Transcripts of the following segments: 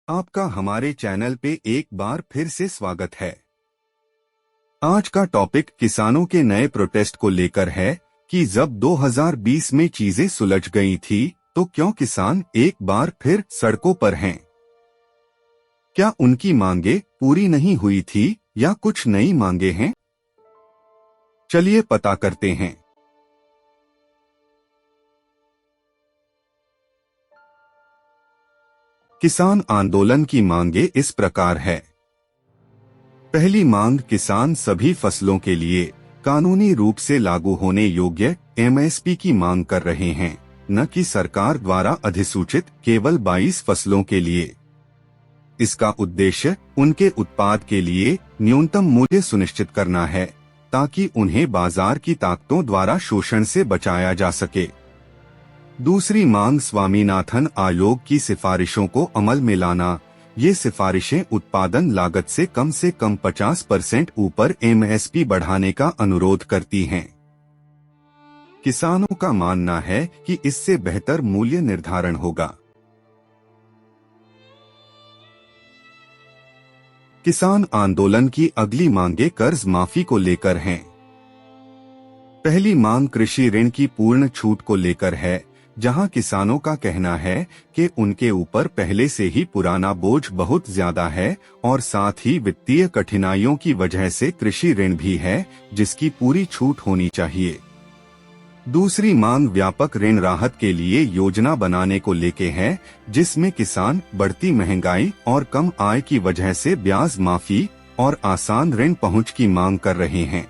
आपका हमारे चैनल पे एक बार फिर से स्वागत है। आज का टॉपिक किसानों के नए प्रोटेस्ट को लेकर है कि जब 2020 में चीजें सुलझ गई थी तो क्यों किसान एक बार फिर सड़कों पर हैं? क्या उनकी मांगे पूरी नहीं हुई थी या कुछ नई मांगे हैं? चलिए पता करते हैं। किसान आंदोलन की मांगे इस प्रकार है। पहली मांग, किसान सभी फसलों के लिए कानूनी रूप से लागू होने योग्य एमएसपी की मांग कर रहे हैं, न कि सरकार द्वारा अधिसूचित केवल 22 फसलों के लिए। इसका उद्देश्य उनके उत्पाद के लिए न्यूनतम मूल्य सुनिश्चित करना है ताकि उन्हें बाजार की ताकतों द्वारा शोषण से बचाया जा सके। दूसरी मांग, स्वामीनाथन आयोग की सिफारिशों को अमल में लाना। ये सिफारिशें उत्पादन लागत से कम 50% ऊपर एमएसपी बढ़ाने का अनुरोध करती हैं। किसानों का मानना है कि इससे बेहतर मूल्य निर्धारण होगा। किसान आंदोलन की अगली मांगे कर्ज माफी को लेकर हैं। पहली मांग कृषि ऋण की पूर्ण छूट को लेकर है, जहां किसानों का कहना है कि उनके ऊपर पहले से ही पुराना बोझ बहुत ज्यादा है और साथ ही वित्तीय कठिनाइयों की वजह से कृषि ऋण भी है जिसकी पूरी छूट होनी चाहिए। दूसरी मांग व्यापक ऋण राहत के लिए योजना बनाने को लेके है, जिसमें किसान बढ़ती महंगाई और कम आय की वजह से ब्याज माफी और आसान ऋण पहुंच की मांग कर रहे हैं।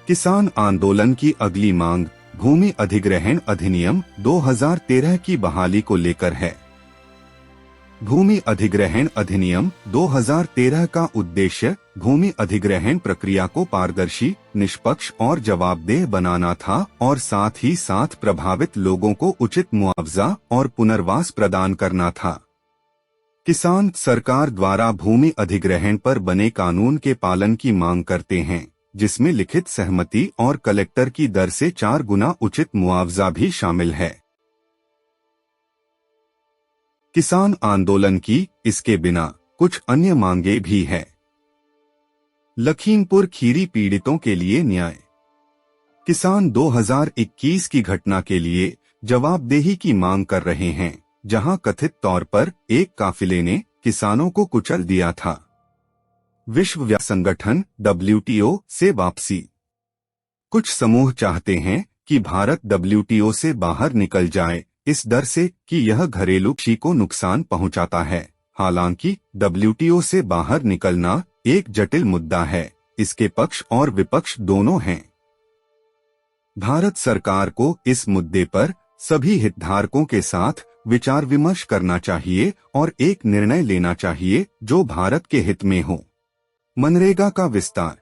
किसान आंदोलन की अगली मांग भूमि अधिग्रहण अधिनियम 2013 की बहाली को लेकर है। भूमि अधिग्रहण अधिनियम 2013 का उद्देश्य भूमि अधिग्रहण प्रक्रिया को पारदर्शी, निष्पक्ष और जवाबदेह बनाना था और साथ ही साथ प्रभावित लोगों को उचित मुआवजा और पुनर्वास प्रदान करना था। किसान सरकार द्वारा भूमि अधिग्रहण पर बने कानून के पालन की मांग करते हैं, जिसमें लिखित सहमति और कलेक्टर की दर से 4 गुना उचित मुआवजा भी शामिल है। किसान आंदोलन की इसके बिना कुछ अन्य मांगे भी है। लखीमपुर खीरी पीड़ितों के लिए न्याय। किसान 2021 की घटना के लिए जवाबदेही की मांग कर रहे हैं, जहां कथित तौर पर एक काफिले ने किसानों को कुचल दिया था। विश्व व्यापार संगठन WTO से वापसी। कुछ समूह चाहते हैं कि भारत WTO से बाहर निकल जाए, इस डर से कि यह घरेलू कृषि को नुकसान पहुंचाता है। हालांकि WTO से बाहर निकलना एक जटिल मुद्दा है, इसके पक्ष और विपक्ष दोनों हैं। भारत सरकार को इस मुद्दे पर सभी हितधारकों के साथ विचार विमर्श करना चाहिए और एक निर्णय लेना चाहिए जो भारत के हित में हो। मनरेगा का विस्तार।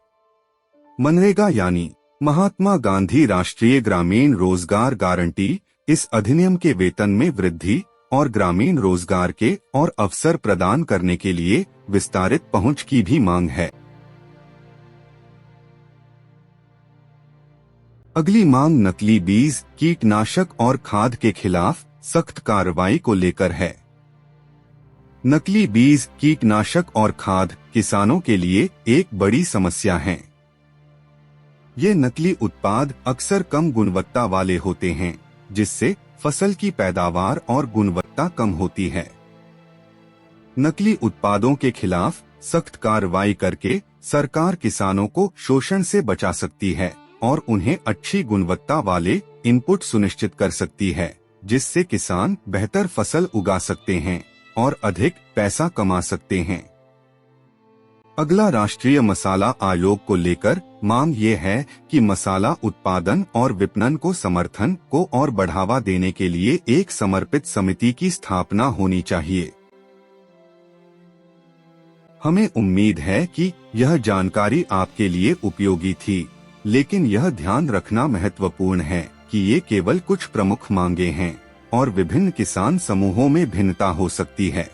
मनरेगा यानी महात्मा गांधी राष्ट्रीय ग्रामीण रोजगार गारंटी इस अधिनियम के वेतन में वृद्धि और ग्रामीण रोजगार के और अवसर प्रदान करने के लिए विस्तारित पहुंच की भी मांग है। अगली मांग नकली बीज, कीटनाशक और खाद के खिलाफ सख्त कार्रवाई को लेकर है। नकली बीज, कीटनाशक और खाद किसानों के लिए एक बड़ी समस्या हैं। ये नकली उत्पाद अक्सर कम गुणवत्ता वाले होते हैं, जिससे फसल की पैदावार और गुणवत्ता कम होती है। नकली उत्पादों के खिलाफ सख्त कार्रवाई करके सरकार किसानों को शोषण से बचा सकती है और उन्हें अच्छी गुणवत्ता वाले इनपुट सुनिश्चित कर सकती है, जिससे किसान बेहतर फसल उगा सकते हैं और अधिक पैसा कमा सकते हैं। अगला राष्ट्रीय मसाला आयोग को लेकर मांग ये है कि मसाला उत्पादन और विपणन को समर्थन को और बढ़ावा देने के लिए एक समर्पित समिति की स्थापना होनी चाहिए। हमें उम्मीद है कि यह जानकारी आपके लिए उपयोगी थी, लेकिन यह ध्यान रखना महत्वपूर्ण है कि ये केवल कुछ प्रमुख मांगे हैं और विभिन्न किसान समूहों में भिन्नता हो सकती है।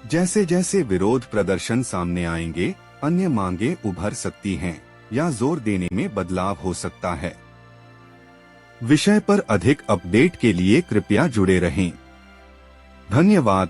जैसे जैसे विरोध प्रदर्शन सामने आएंगे, अन्य मांगे उभर सकती हैं या जोर देने में बदलाव हो सकता है। विषय पर अधिक अपडेट के लिए कृपया जुड़े रहें। धन्यवाद।